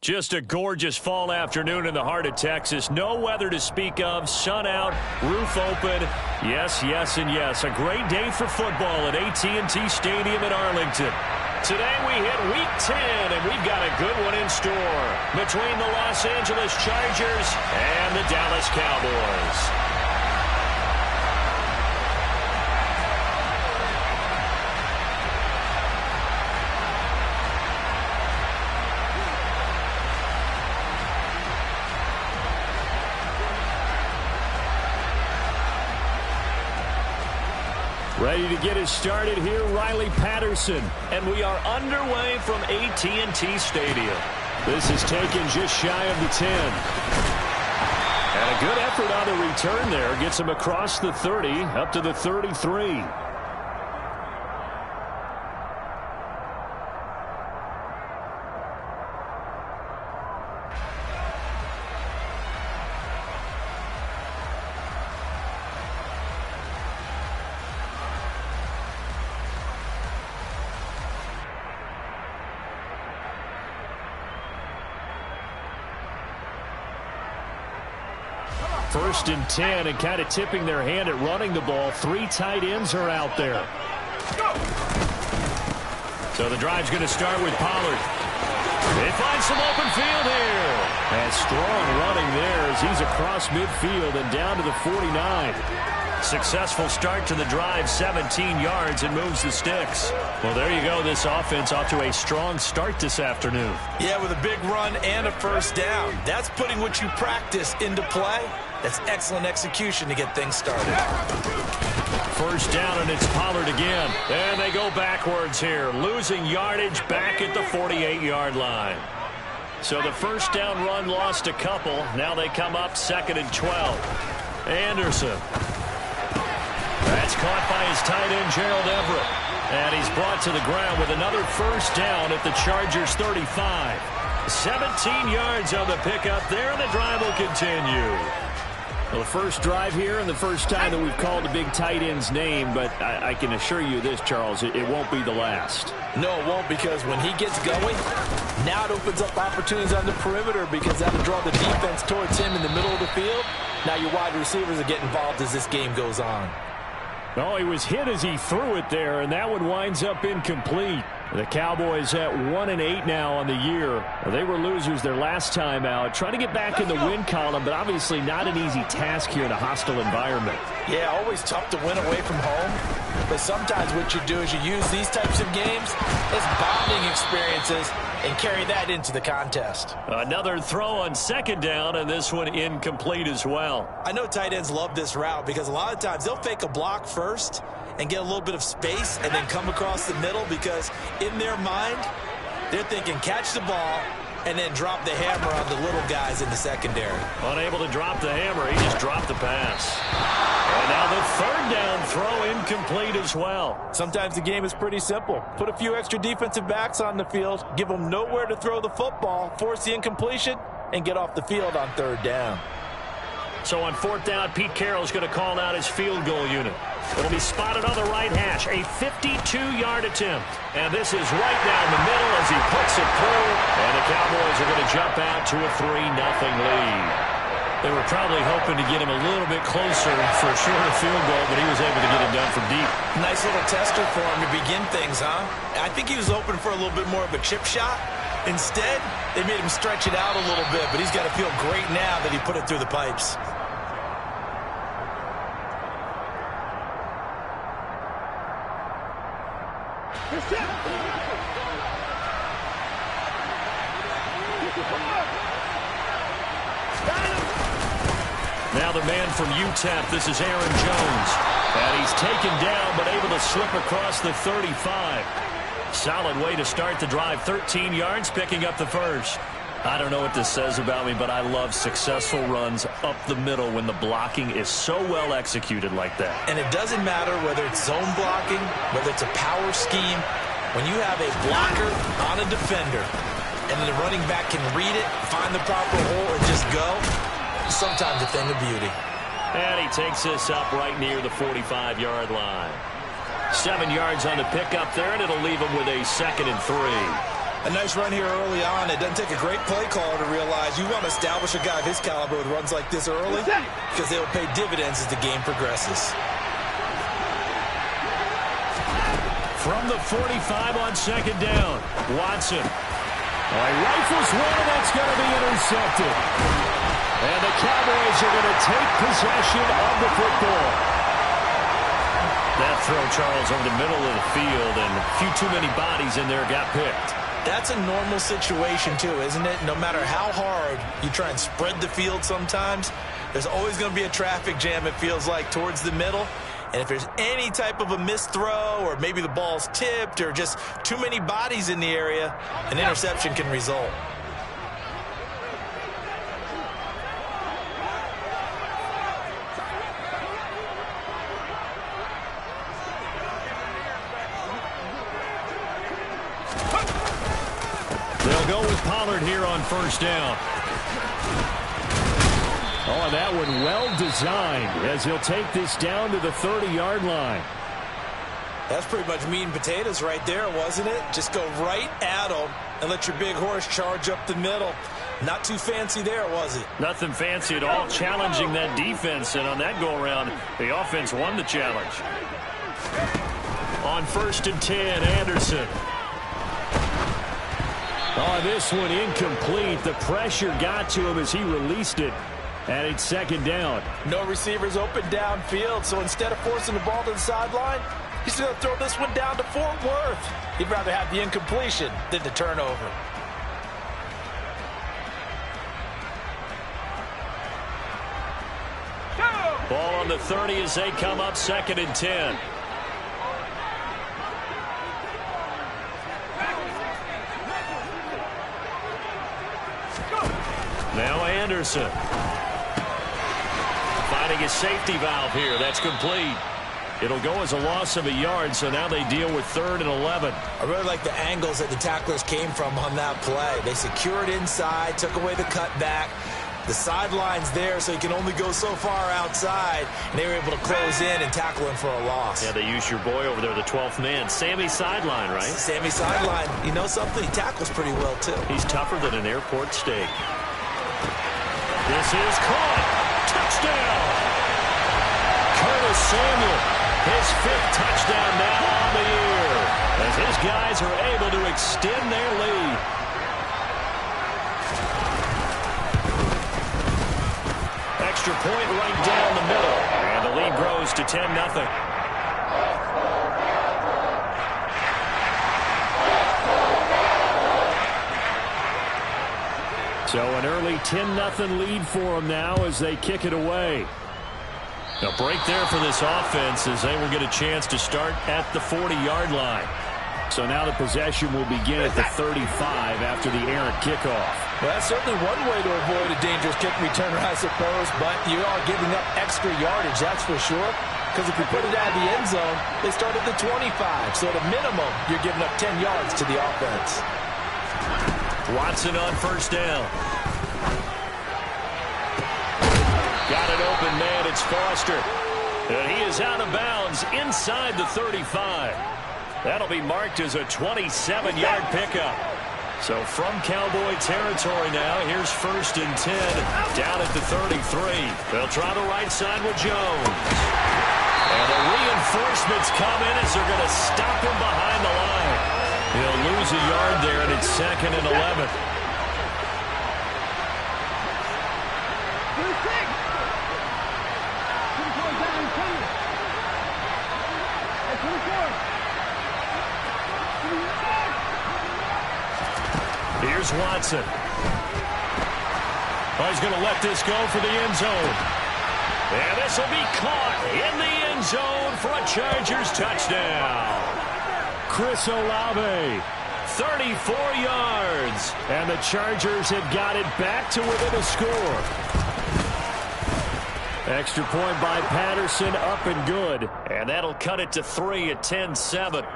Just a gorgeous fall afternoon in the heart of Texas. No weather to speak of. Sun out, roof open. Yes, yes, and yes. A great day for football at AT&T Stadium in Arlington. Today we hit Week 10, and we've got a good one in store between the Los Angeles Chargers and the Dallas Cowboys. Ready to get us started here, Riley Patterson. And we are underway from AT&T Stadium. This is taken just shy of the 10. And a good effort on the return there. Gets him across the 30, up to the 33. First and 10, and kind of tipping their hand at running the ball. Three tight ends are out there. So the drive's going to start with Pollard. They find some open field here. And strong running there as he's across midfield and down to the 49. Successful start to the drive, 17 yards, and moves the sticks. Well, there you go. This offense off to a strong start this afternoon. Yeah, with a big run and a first down. That's putting what you practice into play. That's excellent execution to get things started. First down, and it's Pollard again. And they go backwards here, losing yardage back at the 48-yard line. So the first down run lost a couple. Now they come up 2nd and 12. Anderson. That's caught by his tight end, Gerald Everett. And he's brought to the ground with another first down at the Chargers' 35. 17 yards on the pickup there, and the drive will continue. Well, the first drive here and the first time that we've called a big tight end's name, but I can assure you this, Charles, it won't be the last. No, it won't, because when he gets going, now it opens up opportunities on the perimeter because that'll draw the defense towards him in the middle of the field. Now your wide receivers are getting involved as this game goes on. Oh, he was hit as he threw it there, and that one winds up incomplete. The Cowboys at 1-8 now on the year. They were losers their last time out. Trying to get back in the win column, but obviously not an easy task here in a hostile environment. Yeah, always tough to win away from home. But sometimes what you do is you use these types of games as bonding experiences and carry that into the contest. Another throw on 2nd down, and this one incomplete as well. I know tight ends love this route because a lot of times they'll fake a block first and get a little bit of space and then come across the middle because in their mind, they're thinking catch the ball and then drop the hammer on the little guys in the secondary. Unable to drop the hammer, he just dropped the pass. And now the 3rd down throw incomplete as well. Sometimes the game is pretty simple. Put a few extra defensive backs on the field, give them nowhere to throw the football, force the incompletion, and get off the field on 3rd down. So on 4th down, Pete Carroll's going to call out his field goal unit. It'll be spotted on the right hash, a 52-yard attempt. And this is right down the middle as he puts it through. And the Cowboys are going to jump out to a 3-0 lead. They were probably hoping to get him a little bit closer for a shorter field goal, but he was able to get it done from deep. Nice little tester for him to begin things, huh? I think he was open for a little bit more of a chip shot. Instead, they made him stretch it out a little bit, but he's got to feel great now that he put it through the pipes. Now the man from UTEP, this is Aaron Jones. And he's taken down, but able to slip across the 35. Solid way to start the drive. 13 yards, picking up the first. I don't know what this says about me, but I love successful runs up the middle when the blocking is so well executed like that. And it doesn't matter whether it's zone blocking, whether it's a power scheme. When you have a blocker on a defender, and then the running back can read it, find the proper hole, and just go, sometimes a thing of beauty. And he takes this up right near the 45-yard line. 7 yards on the pickup there, and it'll leave him with a 2nd and 3. A nice run here early on. It doesn't take a great play caller to realize you want to establish a guy of his caliber with runs like this early because they will pay dividends as the game progresses. From the 45 on second down, Watson. He rifles one, and that's going to be intercepted. And the Cowboys are going to take possession of the football. That throw, Charles, over the middle of the field, and a few too many bodies in there got picked. That's a normal situation, too, isn't it? No matter how hard you try and spread the field sometimes, there's always going to be a traffic jam, it feels like, towards the middle. And if there's any type of a missed throw or maybe the ball's tipped or just too many bodies in the area, an interception can result. They'll go with Pollard here on first down. Oh, and that one well designed as he'll take this down to the 30-yard line. That's pretty much meat and potatoes right there, wasn't it? Just go right at them and let your big horse charge up the middle. Not too fancy there, was it? Nothing fancy at all, challenging that defense, and on that go-around, the offense won the challenge. On 1st and 10, Anderson. Oh, this one incomplete. The pressure got to him as he released it. And it's second down. No receivers open downfield, so instead of forcing the ball to the sideline, he's going to throw this one down to Fort Worth. He'd rather have the incompletion than the turnover. Ball on the 30 as they come up 2nd and 10. Now Anderson. Finding a safety valve here. That's complete. It'll go as a loss of a yard, so now they deal with 3rd and 11. I really like the angles that the tacklers came from on that play. They secured inside, took away the cutback. The sideline's there, so you can only go so far outside, and they were able to close in and tackle him for a loss. Yeah, they used your boy over there, the 12th man. Sammy Sideline, right? Sammy Sideline. You know something? He tackles pretty well, too. He's tougher than an airport steak. This is caught. Touchdown. Curtis Samuel, his 5th touchdown now on the year, as his guys are able to extend their lead. Extra point right down the middle, and the lead grows to 10-0. So an early 10-0 lead for them now as they kick it away. A break there for this offense as they will get a chance to start at the 40-yard line. So now the possession will begin at the 35 after the errant kickoff. Well, that's certainly one way to avoid a dangerous kick returner, I suppose, but you are giving up extra yardage, that's for sure. Because if you put it out of the end zone, they start at the 25. So at a minimum, you're giving up 10 yards to the offense. Watson on first down. Got an open man. It's Foster. And he is out of bounds inside the 35. That'll be marked as a 27-yard pickup. So from Cowboy territory now, here's 1st and 10 down at the 33. They'll try the right side with Jones. And the reinforcements come in as they're going to stop him behind the line. He'll lose a yard there, and it's 2nd and 11. Here's Watson. Oh, he's going to let this go for the end zone. And this will be caught in the end zone for a Chargers touchdown. Chris Olave, 34 yards. And the Chargers have got it back to within a score. Extra point by Patterson, up and good. And that'll cut it to 3 at 10-7.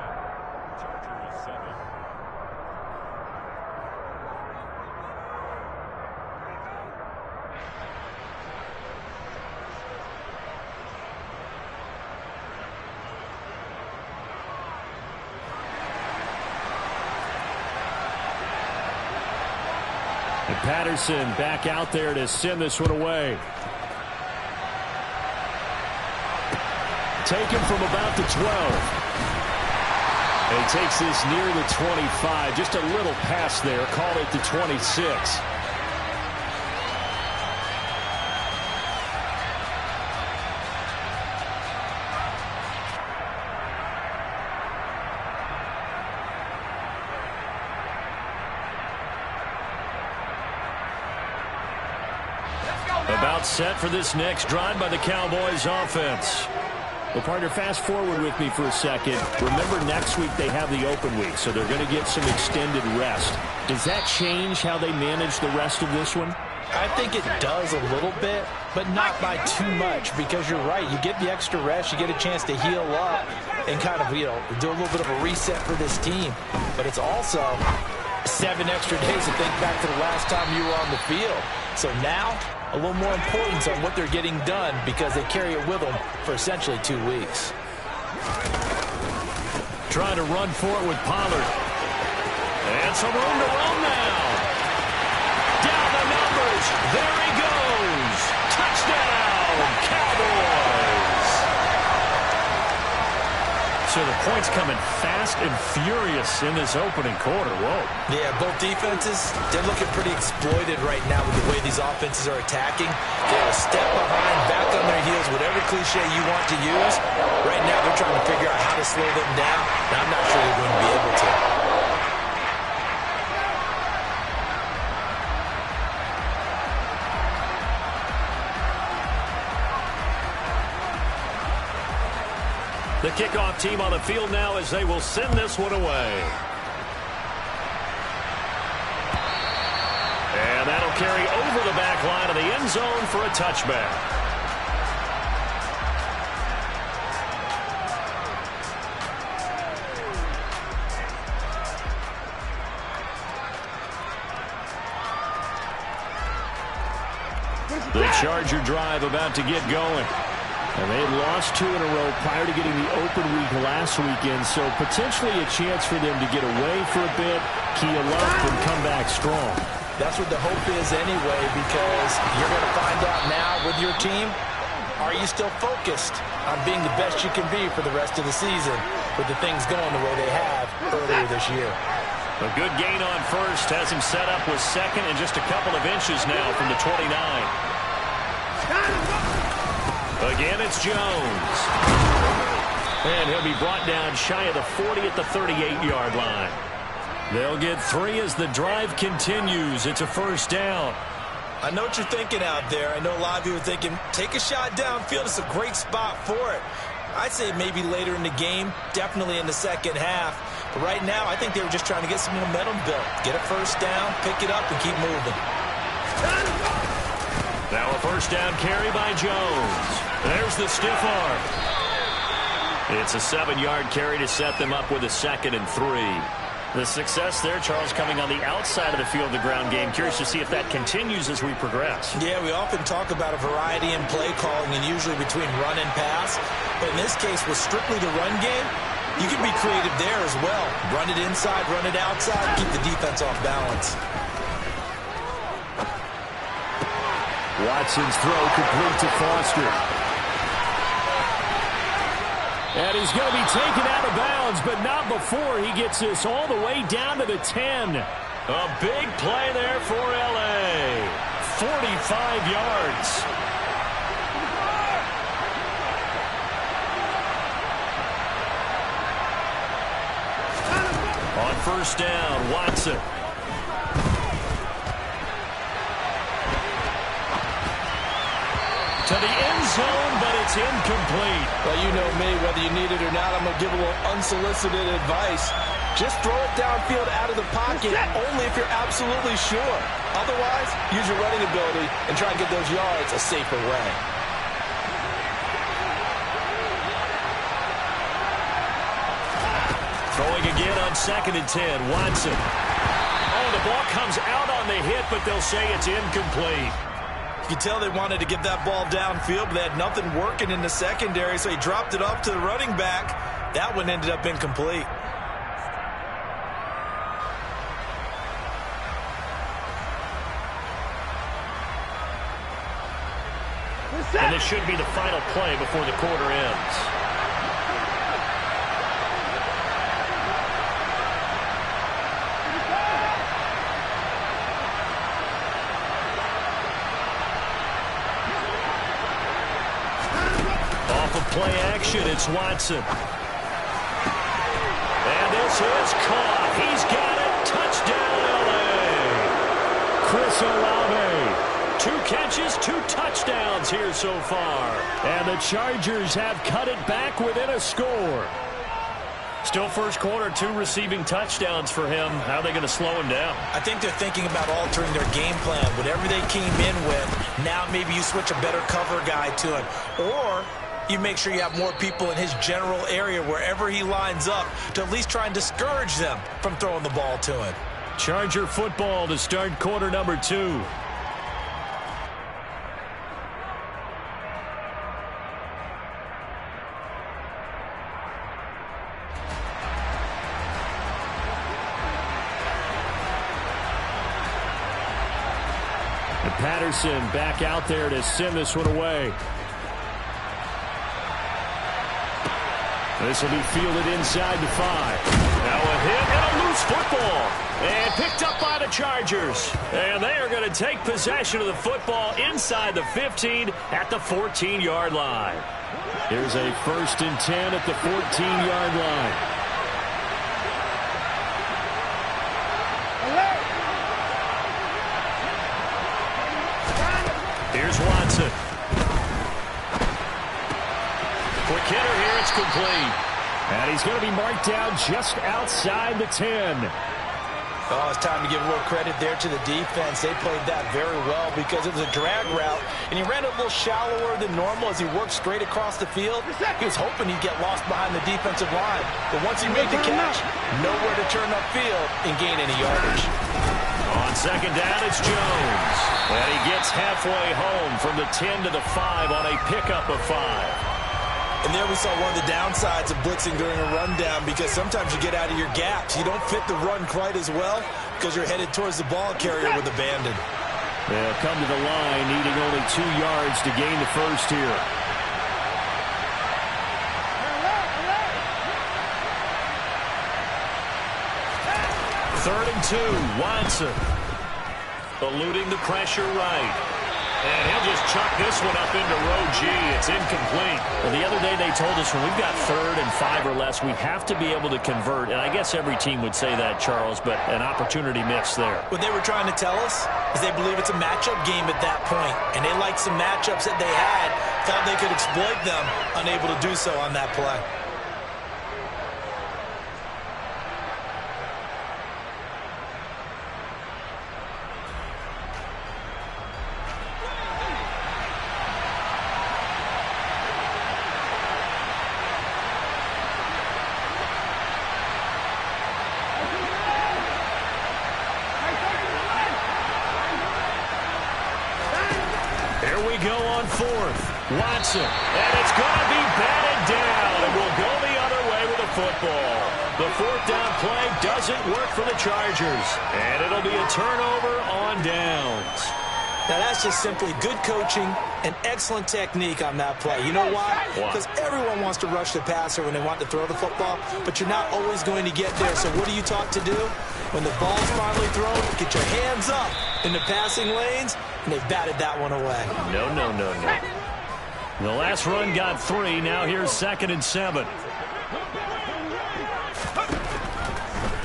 And Patterson back out there to send this one away. Taken from about the 12. And he takes this near the 25. Just a little pass there. Call it the 26. About set for this next drive by the Cowboys offense. Well, partner, fast forward with me for a second. Remember, next week they have the open week, so they're going to get some extended rest. Does that change how they manage the rest of this one? I think it does a little bit, but not by too much, because you're right. You get the extra rest, you get a chance to heal up and kind of, do a little bit of a reset for this team. But it's also 7 extra days to think back to the last time you were on the field. So now, a little more importance on what they're getting done because they carry it with them for essentially 2 weeks. Trying to run for it with Pollard. And some room to roam now. Down the numbers. There he goes. Touchdown, Cowboys. So the points coming fast and furious in this opening quarter. Whoa. Yeah, both defenses, they're looking pretty exploited right now with the way these offenses are attacking. They're a step behind, back on their heels, whatever cliche you want to use. Right now they're trying to figure out how to slow them down, and I'm not sure they're going to be able to. The kickoff team on the field now as they will send this one away. And that'll carry over the back line of the end zone for a touchback. The Charger drive about to get going. And they had lost 2 in a row prior to getting the open week last weekend, so potentially a chance for them to get away for a bit, key up, and come back strong. That's what the hope is anyway, because you're going to find out now with your team, are you still focused on being the best you can be for the rest of the season with the things going the way they have earlier this year? A good gain on first has him set up with second and just a couple of inches now from the 29. Again, it's Jones. And he'll be brought down shy of the 40 at the 38-yard line. They'll get 3 as the drive continues. It's a first down. I know what you're thinking out there. I know a lot of you are thinking, take a shot downfield. It's a great spot for it. I'd say maybe later in the game, definitely in the second half. But right now, I think they were just trying to get some momentum built. Get a first down, pick it up, and keep moving. Now a first down carry by Jones. There's the stiff arm. It's a 7-yard carry to set them up with a 2nd and 3. The success there, Charles, coming on the outside of the field, the ground game. Curious to see if that continues as we progress. Yeah, we often talk about a variety in play calling and usually between run and pass. But in this case, with strictly the run game, you can be creative there as well. Run it inside, run it outside, keep the defense off balance. Watson's throw complete to Foster. And he's going to be taken out of bounds, but not before he gets this all the way down to the 10. A big play there for L.A. 45 yards. On first down, Watson. To the end zone, but it's incomplete. Well, you know me, whether you need it or not, I'm going to give a little unsolicited advice. Just throw it downfield out of the pocket, only if you're absolutely sure. Otherwise, use your running ability and try and get those yards a safer way. Throwing again on 2nd and 10, Watson. Oh, the ball comes out on the hit, but they'll say it's incomplete. You can tell they wanted to get that ball downfield, but they had nothing working in the secondary, so he dropped it off to the running back. That one ended up incomplete. And this should be the final play before the quarter ends. Play action, it's Watson. And this is caught. He's got it. Touchdown, L.A. Chris Olave. 2 catches, 2 touchdowns here so far. And the Chargers have cut it back within a score. Still first quarter, 2 receiving touchdowns for him. How are they going to slow him down? I think they're thinking about altering their game plan. Whatever they came in with, now maybe you switch a better cover guy to him. Or you make sure you have more people in his general area wherever he lines up to at least try and discourage them from throwing the ball to him. Charger football to start quarter number 2. And Patterson back out there to send this one away. This will be fielded inside the 5. Now a hit and a loose football. And picked up by the Chargers. And they are going to take possession of the football inside the 15 at the 14-yard line. Here's a 1st and 10 at the 14-yard line. Here's Watson. Quick hitter here, it's complete. And he's going to be marked down just outside the 10. Oh, it's time to give a little credit there to the defense. They played that very well because it was a drag route, and he ran a little shallower than normal as he worked straight across the field. He was hoping he'd get lost behind the defensive line. But once he made the catch, nowhere to turn upfield and gain any yardage. On second down, it's Jones. And he gets halfway home from the 10 to the 5 on a pickup of 5. And there we saw one of the downsides of blitzing during a rundown because sometimes you get out of your gaps. You don't fit the run quite as well because you're headed towards the ball carrier with abandon. They'll come to the line needing only 2 yards to gain the first here. Third and 2, Watson. Eluding the pressure right. And he'll just chuck this one up into row G. It's incomplete. Well, the other day they told us when we've got 3rd and 5 or less, we have to be able to convert. And I guess every team would say that, Charles, but an opportunity missed there. What they were trying to tell us is they believe it's a matchup game at that point. And they liked some matchups that they had, thought they could exploit them, unable to do so on that play. Watson, and it's going to be batted down, and we'll go the other way with the football. The 4th down play doesn't work for the Chargers, and it'll be a turnover on downs. Now that's just simply good coaching and excellent technique on that play. You know why? Because everyone wants to rush the passer when they want to throw the football, but you're not always going to get there. So what are you taught to do? When the ball's finally thrown, get your hands up in the passing lanes, and they've batted that one away. No, no, no, no. The last run got 3. Now here's 2nd and 7.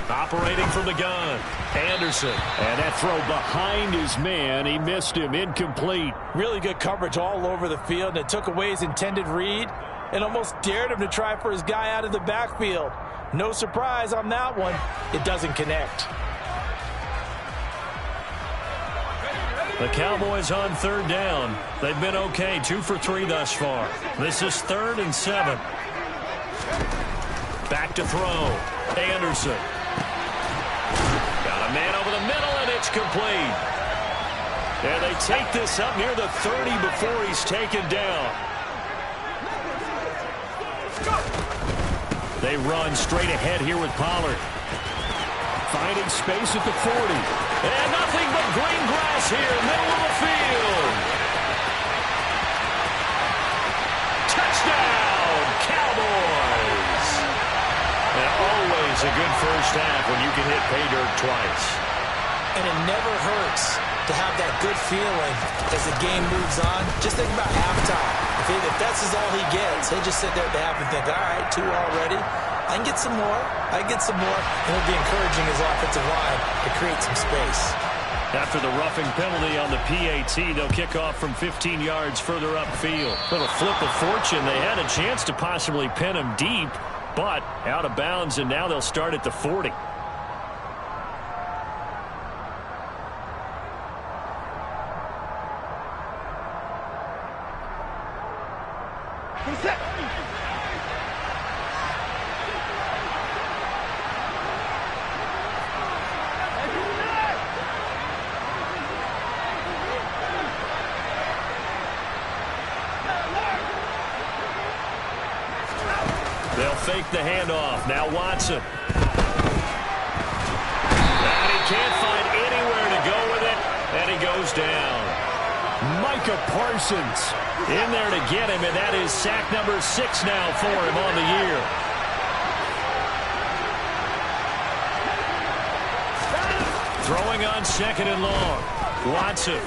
Operating from the gun, Anderson. And that throw behind his man. He missed him. Incomplete. Really good coverage all over the field. And it took away his intended read and almost dared him to try for his guy out of the backfield. No surprise on that one. It doesn't connect. The Cowboys on 3rd down. They've been okay, 2 for 3 thus far. This is 3rd and 7. Back to throw. Anderson. Got a man over the middle, and it's complete. And they take this up near the 30 before he's taken down. They run straight ahead here with Pollard. Finding space at the 40. And nothing but green grass here, middle of the field. was a good first half when you can hit pay dirt twice. And it never hurts to have that good feeling as the game moves on. Just think about halftime. If that's all he gets, he'll just sit there at the half and think, all right, 2 already. I can get some more. I can get some more. And he'll be encouraging his offensive line to create some space. After the roughing penalty on the PAT, they'll kick off from 15 yards further upfield. Little flip of fortune. They had a chance to possibly pin him deep, but out of bounds, and now they'll start at the 40. They'll fake the handoff. Now Watson. And he can't find anywhere to go with it, and he goes down. Micah Parsons in there to get him, and that is sack number 6 now for him on the year. Throwing on 2nd and long. Watson.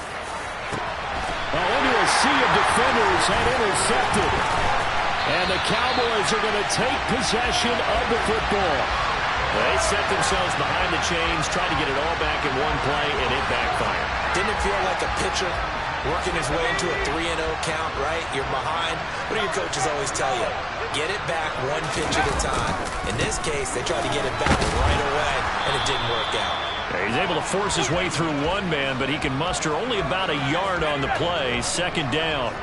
Into a sea of defenders and intercepted. And the Cowboys are going to take possession of the football. They set themselves behind the chains, tried to get it all back in one play, and it backfired. Didn't it feel like a pitcher working his way into a 3-0 count, right? You're behind. What do your coaches always tell you? Get it back one pitch at a time. In this case, they tried to get it back right away, and it didn't work out. He's able to force his way through one man, but he can muster only about a yard on the play. 2nd down.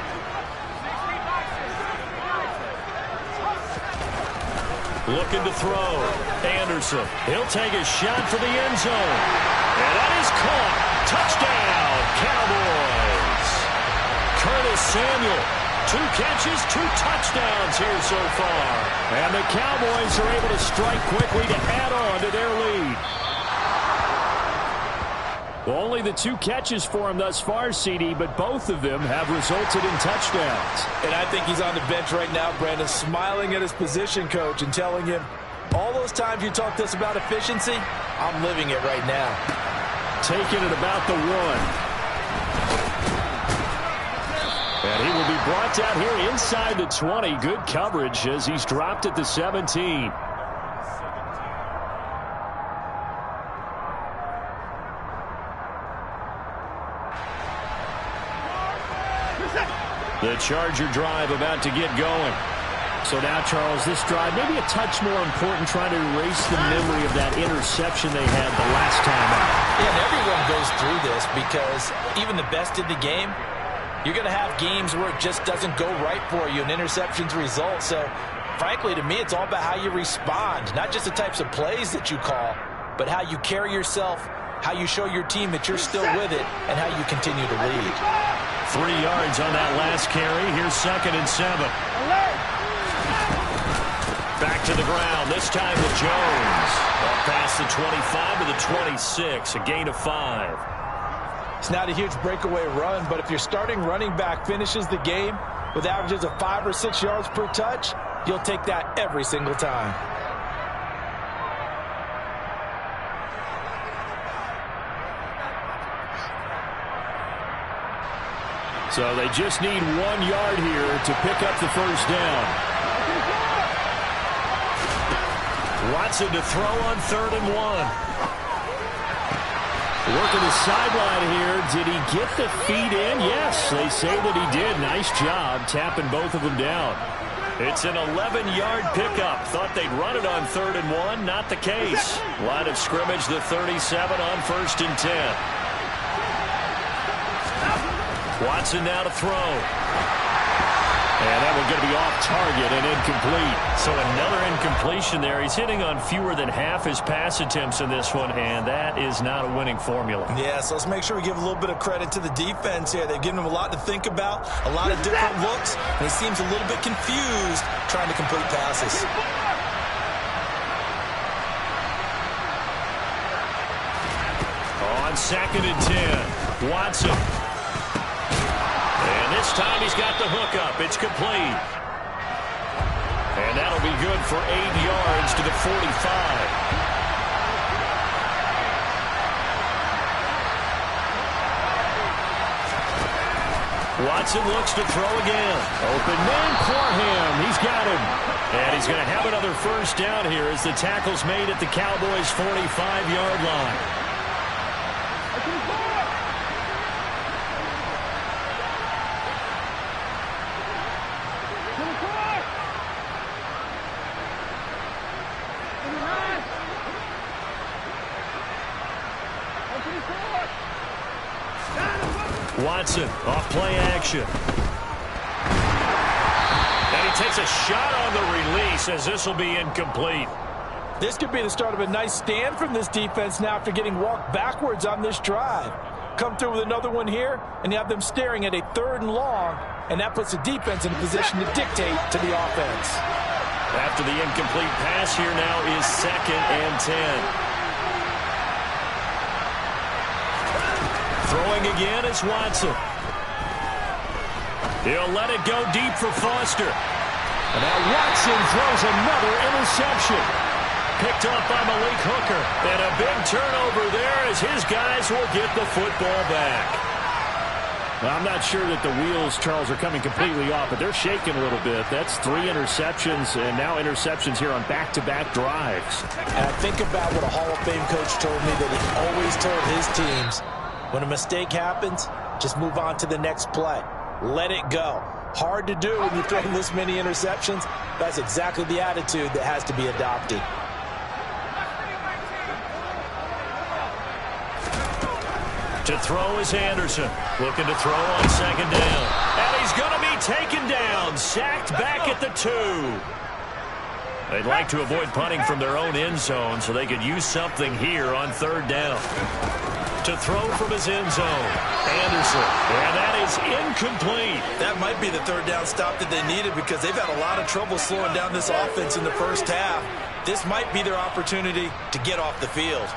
Looking to throw. Anderson. He'll take a shot for the end zone. And that is caught. Touchdown, Cowboys. Curtis Samuel. 2 catches, 2 touchdowns here so far. And the Cowboys are able to strike quickly to add on to their lead. Only the 2 catches for him thus far, CD, but both of them have resulted in touchdowns. And I think he's on the bench right now, Brandon, smiling at his position coach and telling him, all those times you talked to us about efficiency, I'm living it right now. Taking it about the 1. And he will be brought down here inside the 20. Good coverage as he's dropped at the 17. The Charger drive about to get going. So now, Charles, this drive maybe a touch more important, trying to erase the memory of that interception they had the last time out. Yeah, and everyone goes through this because even the best in the game, you're going to have games where it just doesn't go right for you and interceptions result. So, frankly, to me, it's all about how you respond, not just the types of plays that you call, but how you carry yourself, how you show your team that you're still with it, and how you continue to lead. 3 yards on that last carry. Here's 2nd and 7. Back to the ground, this time with Jones. Up past the 25 to the 26, a gain of 5. It's not a huge breakaway run, but if your starting running back finishes the game with averages of 5 or 6 yards per touch, you'll take that every single time. So they just need 1 yard here to pick up the first down. Watson to throw on 3rd and 1. Working the sideline here. Did he get the feet in? Yes, they say that he did. Nice job tapping both of them down. It's an 11-yard pickup. Thought they'd run it on 3rd and 1. Not the case. Line of scrimmage, the 37 on 1st and 10. Watson now to throw. And that one's going to be off target and incomplete. So another incompletion there. He's hitting on fewer than half his pass attempts in this one, and that is not a winning formula. Yeah, so let's make sure we give a little bit of credit to the defense here. They've given him a lot to think about, a lot of different looks, and he seems a little bit confused trying to complete passes. On 2nd and 10, Watson. And this time he's got the hookup. It's complete. And that'll that'll be good for 8 yards to the 45. Watson looks to throw again. Open man, Parham. He's got him. And he's going to have another first down here as the tackle's made at the Cowboys' 45-yard line. Watson off play action. And he takes a shot on the release as this will be incomplete. This could be the start of a nice stand from this defense now after getting walked backwards on this drive. Come through with another one here, and you have them staring at a 3rd and long, and that puts the defense in a position to dictate to the offense. After the incomplete pass, here now is 2nd and 10. Throwing again is Watson. He'll let it go deep for Foster. And now Watson throws another interception. Picked up by Malik Hooker. And a big turnover there as his guys will get the football back. Well, I'm not sure that the wheels, Charles, are coming completely off, but they're shaking a little bit. That's 3 interceptions and now interceptions here on back-to-back drives. And I think about what a Hall of Fame coach told me that he always told his teams, when a mistake happens, just move on to the next play. Let it go. Hard to do when you throw this many interceptions. That's exactly the attitude that has to be adopted. To throw is Anderson. Looking to throw on 2nd down. And he's going to be taken down. Sacked back at the 2. They'd like to avoid punting from their own end zone so they could use something here on 3rd down. To throw from his end zone, Anderson. And that is incomplete. That might be the 3rd down stop that they needed because they've had a lot of trouble slowing down this offense in the first half. This might be their opportunity to get off the field.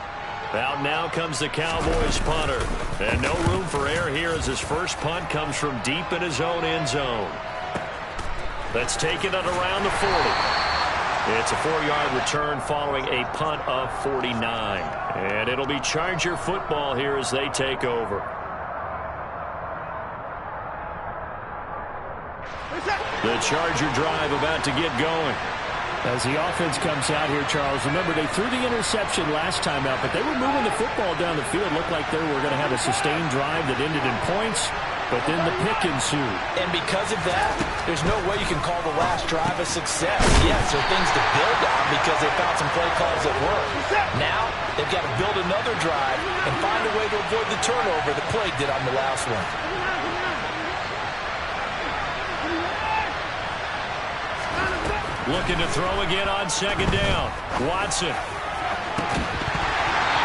Out now comes the Cowboys punter. And no room for error here as his first punt comes from deep in his own end zone. That's taken at around the 40. It's a 4-yard return following a punt of 49. And it'll be Charger football here as they take over. The Charger drive about to get going. As the offense comes out here, Charles, remember they threw the interception last time out, but they were moving the football down the field. Looked like they were going to have a sustained drive that ended in points, but then the pick ensued. And because of that, there's no way you can call the last drive a success. Yes, there are things to build on because they found some play calls that work. Now, they've got to build another drive and find a way to avoid the turnover that plagued it on the last one. Looking to throw again on 2nd down. Watson.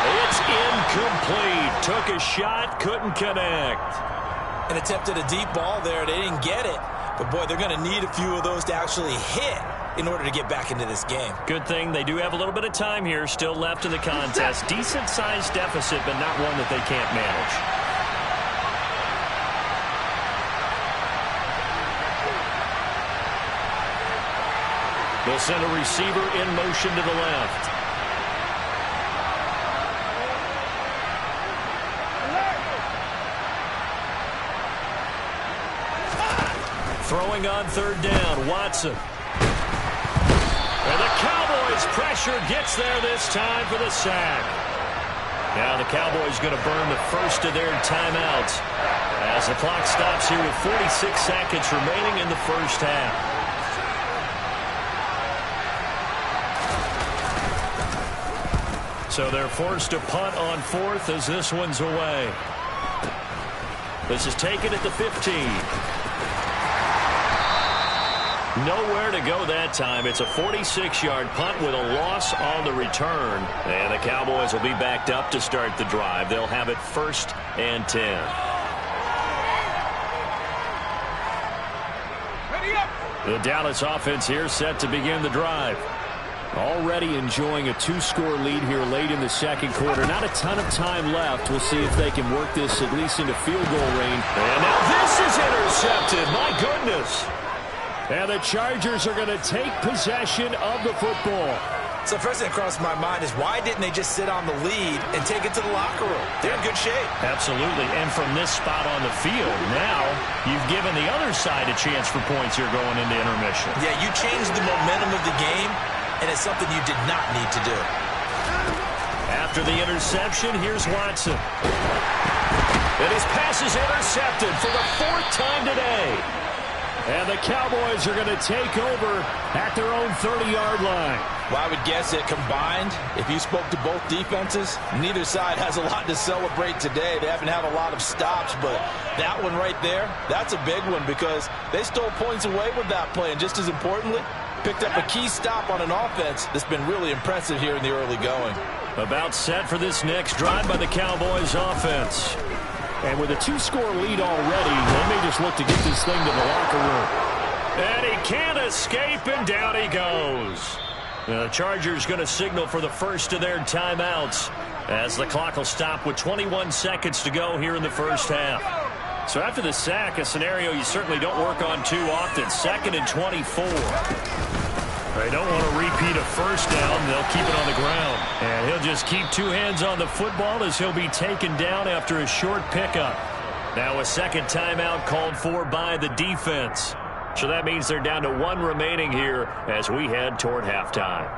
It's incomplete. Took a shot, couldn't connect. And attempted a deep ball there. They didn't get it. But, boy, they're going to need a few of those to actually hit in order to get back into this game. Good thing they do have a little bit of time here still left in the contest. Decent-sized deficit, but not one that they can't manage. They'll send a receiver in motion to the left. Throwing on 3rd down, Watson. And the Cowboys' pressure gets there this time for the sack. Now the Cowboys going to burn the first of their timeouts as the clock stops here with 46 seconds remaining in the first half. So they're forced to punt on 4th as this one's away. This is taken at the 15. Nowhere to go that time. It's a 46-yard punt with a loss on the return. And the Cowboys will be backed up to start the drive. They'll have it 1st and 10. The Dallas offense here set to begin the drive. Already enjoying a 2-score lead here late in the 2nd quarter. Not a ton of time left. We'll see if they can work this at least into field goal range. And now this is intercepted. My goodness. And the Chargers are going to take possession of the football. So first thing that crossed my mind is why didn't they just sit on the lead and take it to the locker room? They're in good shape. Absolutely. And from this spot on the field, now you've given the other side a chance for points here going into intermission. Yeah, you changed the momentum of the game, and it's something you did not need to do. After the interception, here's Watson. And his pass is intercepted for the 4th time today. And the Cowboys are going to take over at their own 30-yard line. Well, I would guess that combined, if you spoke to both defenses, neither side has a lot to celebrate today. They haven't had a lot of stops, but that one right there, that's a big one because they stole points away with that play. And just as importantly, picked up a key stop on an offense that's been really impressive here in the early going. About set for this next drive by the Cowboys offense. And with a 2-score lead already, they may just look to get this thing to the locker room. And he can't escape, and down he goes. The Chargers going to signal for the first of their timeouts as the clock will stop with 21 seconds to go here in the first half. So after the sack, a scenario you certainly don't work on too often. 2nd and 24. They don't want to repeat a first down. They'll keep it on the ground. And he'll just keep 2 hands on the football as he'll be taken down after a short pickup. Now a second timeout called for by the defense. So that means they're down to 1 remaining here as we head toward halftime.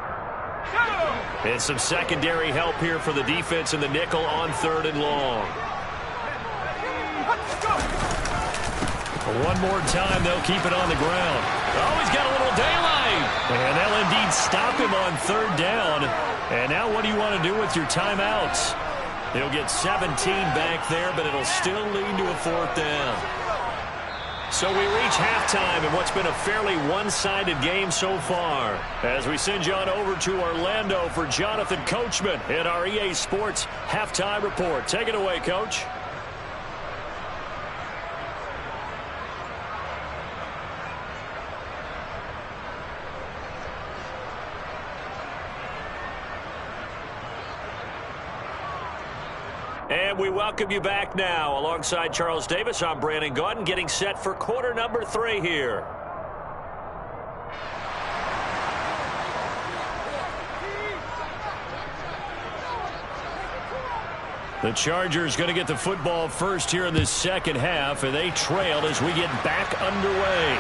And some secondary help here for the defense in the nickel on 3rd and long. One more time, they'll keep it on the ground. Oh, he's got a little daylight. And they'll indeed stop him on 3rd down. And now what do you want to do with your timeouts? He'll get 17 back there, but it'll still lead to a 4th down. So we reach halftime in what's been a fairly one-sided game so far. As we send you on over to Orlando for Jonathan Coachman in our EA Sports Halftime Report. Take it away, Coach. And we welcome you back now. Alongside Charles Davis, I'm Brandon Gaudin, getting set for quarter number 3 here. The Chargers going to get the football first here in this second half, and they trail as we get back underway.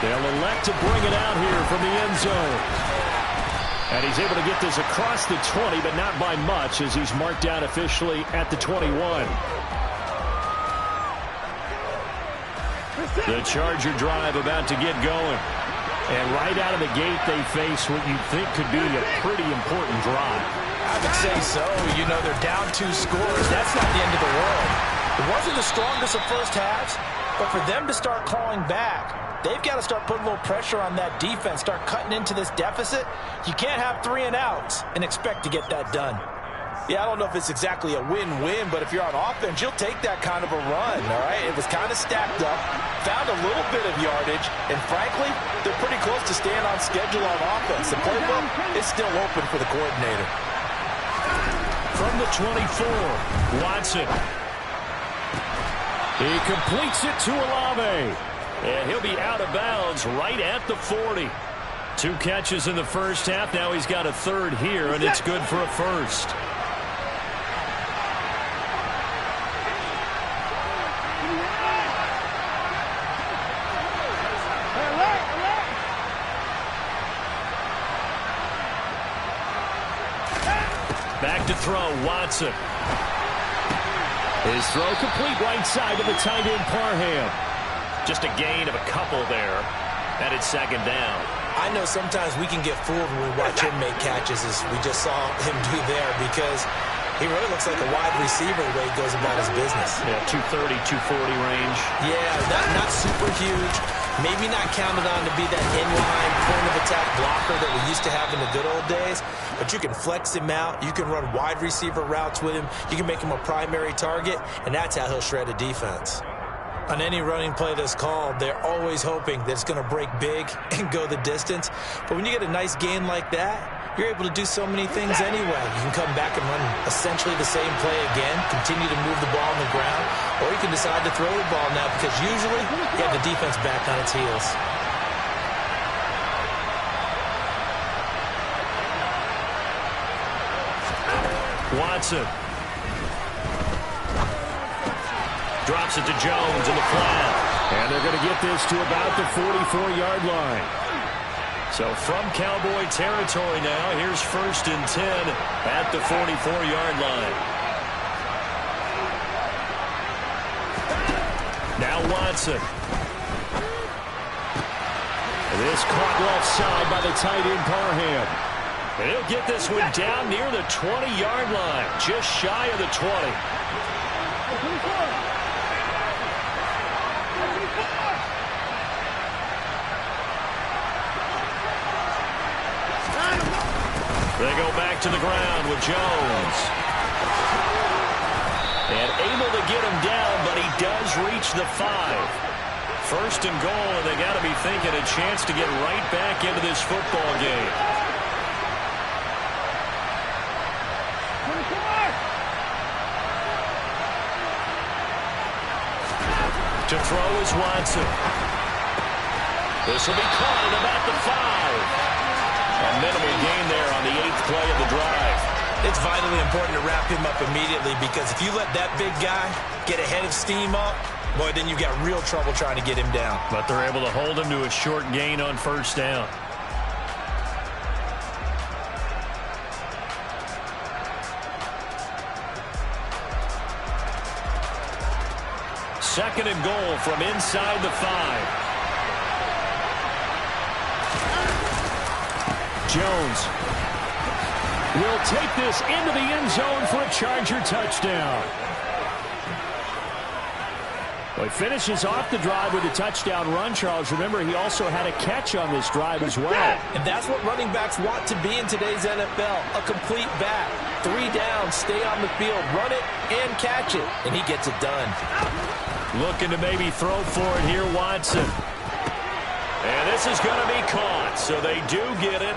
They'll elect to bring it out here from the end zone. And he's able to get this across the 20, but not by much as he's marked down officially at the 21. The Charger drive about to get going. And right out of the gate, they face what you think could be a pretty important drive. I would say so. You know, they're down 2 scores. That's not the end of the world. It wasn't the strongest of first halves, but for them to start clawing back, they've got to start putting a little pressure on that defense, start cutting into this deficit. You can't have 3 and outs and expect to get that done. Yeah, I don't know if it's exactly a win-win, but if you're on offense, you'll take that kind of a run, all right? It was kind of stacked up, found a little bit of yardage, and frankly, they're pretty close to staying on schedule on offense. The playbook is still open for the coordinator. From the 24, Watson. He completes it to Olave. And he'll be out of bounds right at the 40. 2 catches in the first half. Now he's got a 3rd here, and it's good for a first. Back to throw, Watson. His throw complete right side to the tight end, Parham. Just a gain of a couple there, and it's 2nd down. I know sometimes we can get fooled when we watch him make catches, as we just saw him do there, because he really looks like a wide receiver the way he goes about his business. Yeah, 230, 240 range. Yeah, not super huge. Maybe not counted on to be that inline point-of-attack blocker that we used to have in the good old days, but you can flex him out. You can run wide receiver routes with him. You can make him a primary target, and that's how he'll shred a defense. On any running play that's called, they're always hoping that it's going to break big and go the distance. But when you get a nice gain like that, you're able to do so many things anyway. You can come back and run essentially the same play again, continue to move the ball on the ground, or you can decide to throw the ball now because usually you have the defense back on its heels. Watson. Drops it to Jones in the flat. And they're going to get this to about the 44-yard line. So from Cowboy territory now, here's 1st and 10 at the 44-yard line. Now Watson. This caught left side by the tight end Parham. And he'll get this one down near the 20-yard line, just shy of the 20. They go back to the ground with Jones. And able to get him down, but he does reach the 5. 1st and goal, and they got to be thinking a chance to get right back into this football game. To throw is Watson. This will be caught at about the 5. A minimal gain there on the 8th play of the drive. It's vitally important to wrap him up immediately because if you let that big guy get a head of steam up, boy, then you've got real trouble trying to get him down. But they're able to hold him to a short gain on 1st down. Second and goal from inside the 5. Jones will take this into the end zone for a Charger touchdown. Well, he finishes off the drive with a touchdown run, Charles. Remember, he also had a catch on this drive as well. And that's what running backs want to be in today's NFL, a complete back. 3 down, stay on the field, run it, and catch it. And he gets it done. Looking to maybe throw for it here, Watson. And this is going to be caught, so they do get it.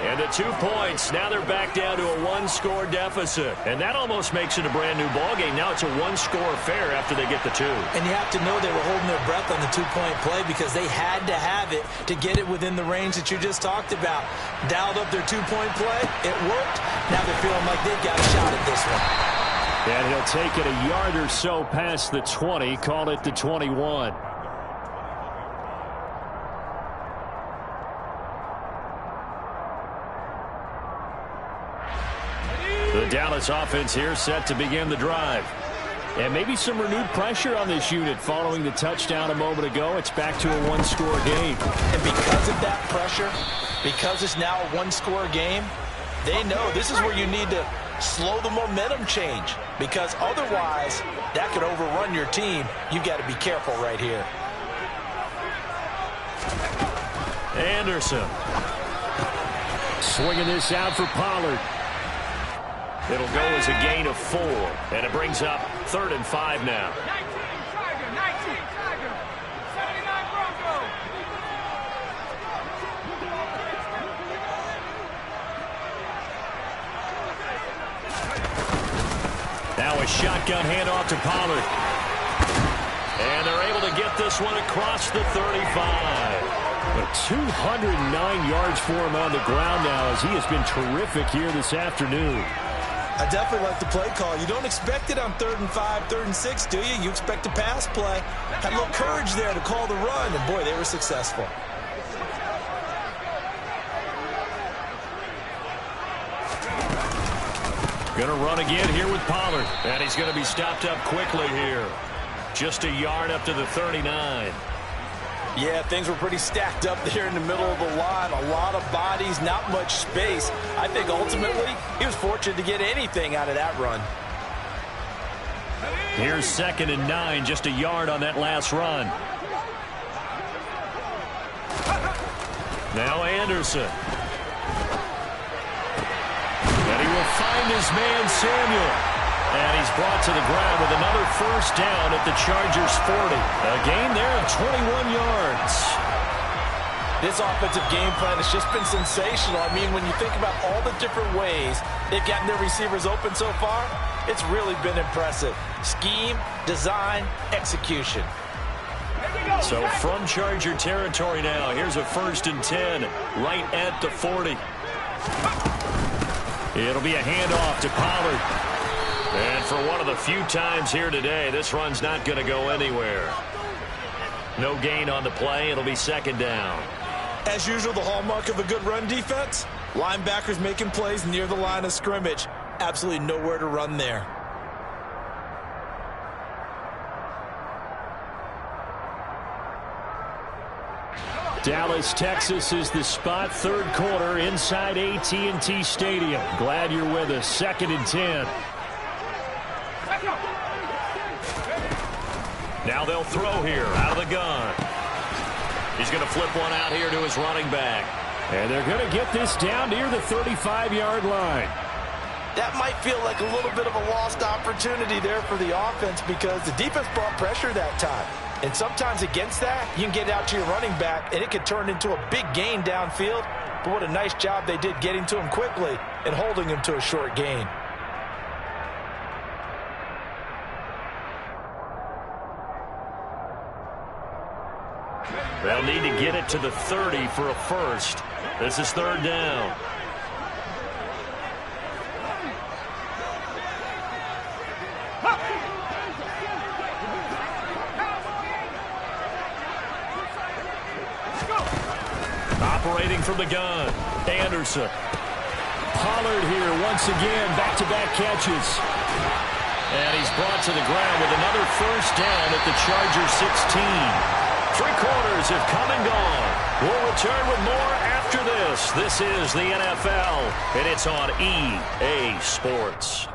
And the 2 points, now they're back down to a 1-score deficit. And that almost makes it a brand-new ballgame. Now it's a 1-score affair after they get the 2. And you have to know they were holding their breath on the 2-point play because they had to have it to get it within the range that you just talked about. Dialed up their 2-point play. It worked. Now they're feeling like they've got a shot at this one. And he'll take it a yard or so past the 20, call it the 21. The Dallas offense here set to begin the drive. And maybe some renewed pressure on this unit following the touchdown a moment ago. It's back to a 1-score game. And because of that pressure, because it's now a 1-score game, they know this is where you need to slow the momentum change. Because otherwise, that could overrun your team. You've got to be careful right here. Anderson. Swinging this out for Pollard. It'll go as a gain of 4, and it brings up 3rd and 5 now. 19 Tiger, 79 Bronco. Now a shotgun handoff to Pollard. And they're able to get this one across the 35. 209 yards for him on the ground now as he has been terrific here this afternoon. I definitely like the play call. You don't expect it on 3rd and 5, 3rd and 6, do you? You expect a pass play. Had a little courage there to call the run, and boy, they were successful. Gonna run again here with Pollard. And he's gonna be stopped up quickly here. Just a yard up to the 39. Yeah, things were pretty stacked up there in the middle of the line. A lot of bodies, not much space. I think ultimately he was fortunate to get anything out of that run. Here's 2nd and 9, just a yard on that last run. Now Anderson. And he will find his man Samuel. And he's brought to the ground with another 1st down at the Chargers' 40. A gain there of 21 yards. This offensive game plan has just been sensational. I mean, when you think about all the different ways they've gotten their receivers open so far, it's really been impressive. Scheme, design, execution. So from Charger territory now, here's a 1st and 10 right at the 40. It'll be a handoff to Pollard. And for one of the few times here today, this run's not going to go anywhere. No gain on the play. It'll be 2nd down. As usual, the hallmark of a good run defense, linebackers making plays near the line of scrimmage. Absolutely nowhere to run there. Dallas, Texas is the spot. 3rd quarter inside AT&T Stadium. Glad you're with us. 2nd and 10. Now they'll throw here out of the gun. He's going to flip one out here to his running back. And they're going to get this down near the 35-yard line. That might feel like a little bit of a lost opportunity there for the offense because the defense brought pressure that time. And sometimes against that, you can get out to your running back, and it could turn into a big gain downfield. But what a nice job they did getting to him quickly and holding him to a short gain. They'll need to get it to the 30 for a first. This is 3rd down. Operating from the gun, Anderson. Pollard here once again, back-to-back catches. And he's brought to the ground with another 1st down at the Charger 16. 3 quarters have come and gone. We'll return with more after this. This is the NFL, and it's on EA Sports.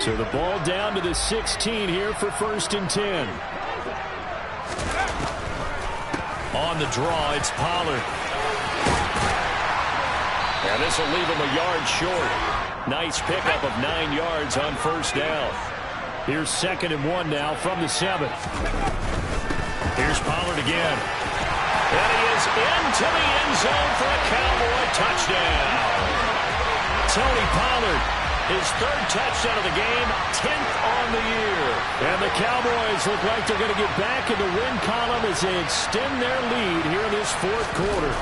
So the ball down to the 16 here for 1st and 10. On the draw, it's Pollard. And this will leave him a yard short. Nice pickup of 9 yards on 1st down. Here's 2nd and 1 now from the 7. Here's Pollard again. And he is into the end zone for a Cowboy touchdown. Tony Pollard. His 3rd touchdown of the game, 10th on the year. And the Cowboys look like they're going to get back in the win column as they extend their lead here in this 4th quarter.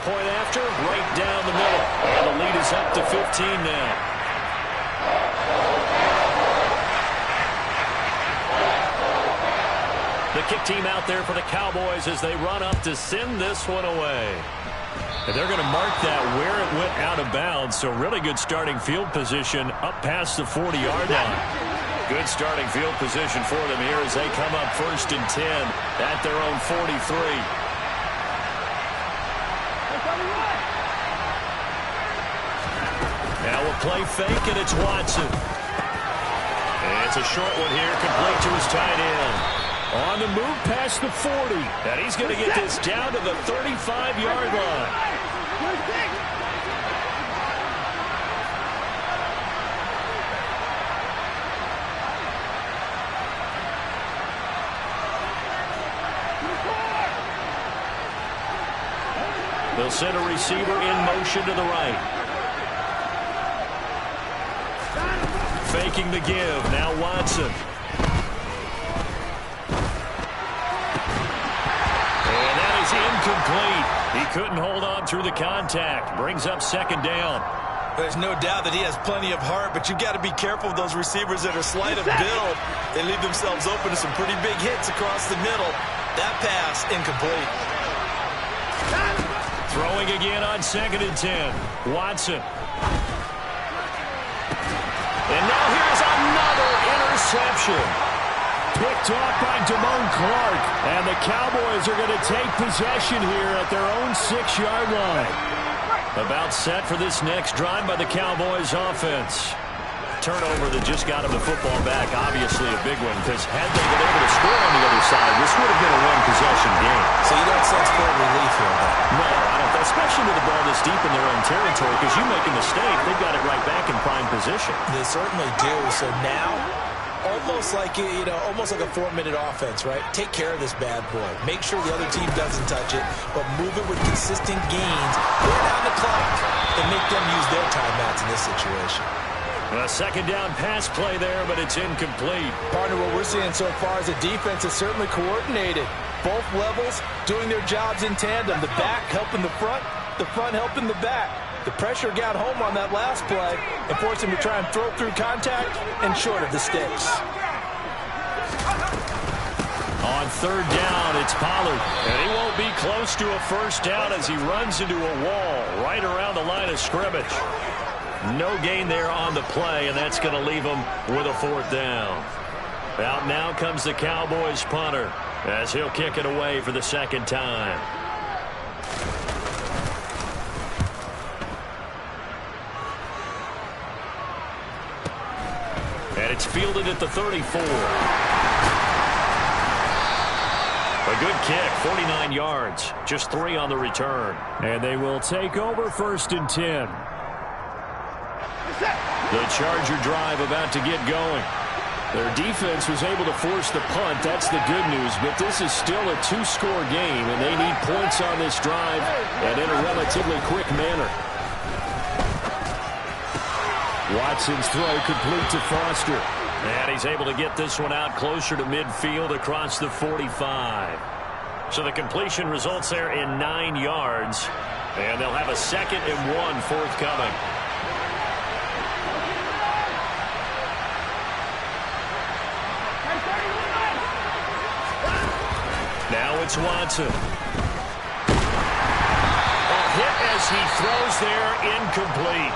Point after, right down the middle. And the lead is up to 15 now. The kick team out there for the Cowboys as they run up to send this one away. And they're going to mark that where it went out of bounds. So really good starting field position up past the 40-yard line. Good starting field position for them here as they come up 1st and 10 at their own 43. Now a play fake, and it's Watson. And it's a short one here, complete to his tight end. On the move past the 40. And he's going to get this down to the 35-yard line. They'll send a receiver in motion to the right. Faking the give. Now Watson. And that is incomplete. He couldn't hold on through the contact. Brings up 2nd down. There's no doubt that he has plenty of heart, but you've got to be careful of those receivers that are slight of build. They leave themselves open to some pretty big hits across the middle. That pass, incomplete. Throwing again on 2nd and 10. Watson. And now here's another interception. Picked off by Damone Clark. And the Cowboys are going to take possession here at their own 6-yard line. About set for this next drive by the Cowboys offense. turnover that just got him the football back, obviously a big one, because had they been able to score on the other side, this would have been a one-possession game. So you don't sense full relief here, though? No, I don't. Especially with the ball this deep in their own territory, because you make a mistake, they've got it right back in prime position. They certainly do. So now, almost like a 4-minute offense, right? Take care of this bad boy. Make sure the other team doesn't touch it, but move it with consistent gains. Wear down the clock and make them use their timeouts in this situation. A second down pass play there, but it's incomplete. Partner, what we're seeing so far is the defense is certainly coordinated. Both levels doing their jobs in tandem. The back helping the front helping the back. The pressure got home on that last play and forced him to try and throw through contact and short of the sticks. On third down, it's Pollard. And he won't be close to a first down as he runs into a wall right around the line of scrimmage. No gain there on the play, and that's going to leave him with a fourth down. Out now comes the Cowboys punter as he'll kick it away for the second time. And it's fielded at the 34. A good kick, 49 yards, just 3 on the return. And they will take over first and 10. The Charger drive about to get going. Their defense was able to force the punt. That's the good news. But this is still a 2-score game, and they need points on this drive and in a relatively quick manner. Watson's throw complete to Foster. And he's able to get this one out closer to midfield across the 45. So the completion results there in 9 yards. And they'll have a 2nd and 1 forthcoming. Now it's Watson. A hit as he throws there, incomplete.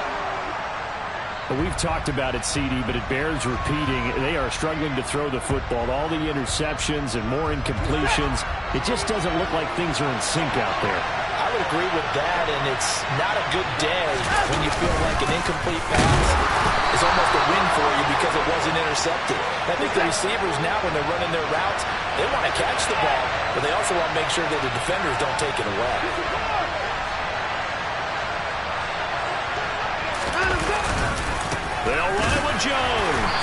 Well, we've talked about it, CD, but it bears repeating. They are struggling to throw the football. All the interceptions and more incompletions. It just doesn't look like things are in sync out there. I would agree with that, and it's not a good day when you feel like an incomplete pass is almost a win for you because it wasn't intercepted. I think the receivers now, when they're running their routes, they want to catch the ball, but they also want to make sure that the defenders don't take it away. They'll run it with Jones.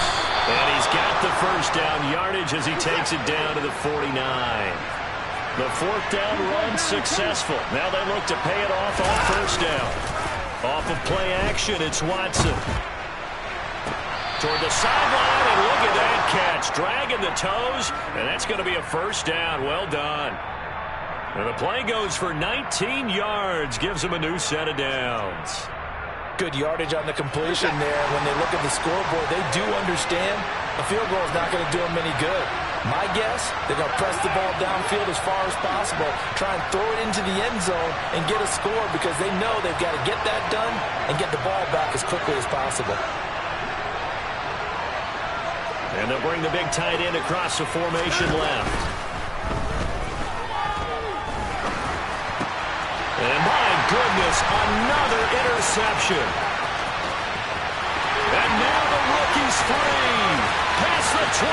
And he's got the first down yardage as he takes it down to the 49. The fourth down run successful. Now they look to pay it off on first down. Off of play action, it's Watson. Toward the sideline, and look at that catch. Dragging the toes, and that's going to be a first down. Well done. And the play goes for 19 yards. Gives them a new set of downs. Good yardage on the completion there. When they look at the scoreboard, they do understand a field goal is not going to do them any good. My guess, they're going to press the ball downfield as far as possible, try and throw it into the end zone and get a score because they know they've got to get that done and get the ball back as quickly as possible. And they'll bring the big tight end across the formation left. And my goodness, another interception. And now the rookie's free. Past the 20.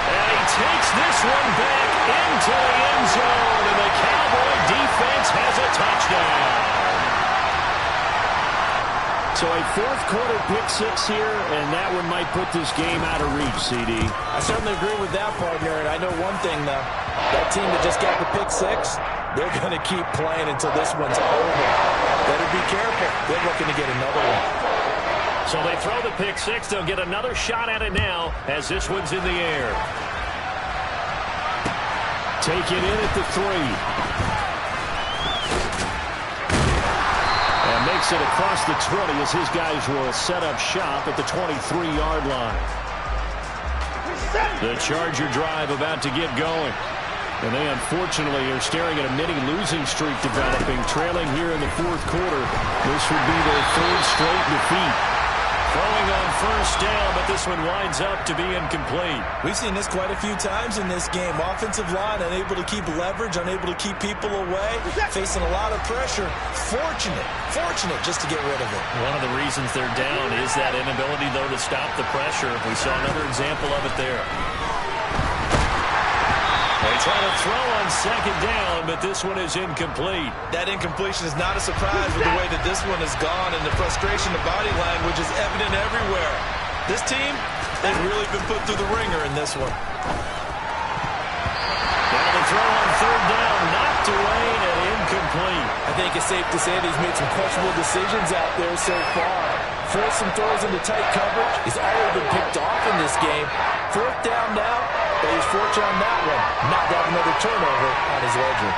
And he takes this one back into the end zone. And the Cowboy defense has a touchdown. So a fourth-quarter pick-6 here, and that one might put this game out of reach, CD. I certainly agree with that, partner. And I know one thing, though. That team that just got the pick-6, they're going to keep playing until this one's over. Better be careful. They're looking to get another one. So they throw the pick-6. They'll get another shot at it now as this one's in the air. Take it in at the 3. And makes it across the 20 as his guys will set up shop at the 23-yard line. The Charger drive about to get going. And they unfortunately are staring at a mini losing streak developing, trailing here in the fourth quarter. This would be their 3rd straight defeat. Throwing on first down, but this one winds up to be incomplete. We've seen this quite a few times in this game. Offensive line unable to keep leverage, unable to keep people away, facing a lot of pressure. Fortunate just to get rid of it. One of the reasons they're down is that inability, though, to stop the pressure. We saw another example of it there. They try to throw on second down, but this one is incomplete. That incompletion is not a surprise with the way that this one has gone, and the frustration, the body language is evident everywhere. This team, they've really been put through the ringer in this one. Now the throw on third down, knocked away and incomplete. I think it's safe to say that he's made some questionable decisions out there so far. Forced some throws into tight coverage. He's already been picked off in this game. Fourth down now, but he's fortunate on that one, not to have another turnover on his ledger.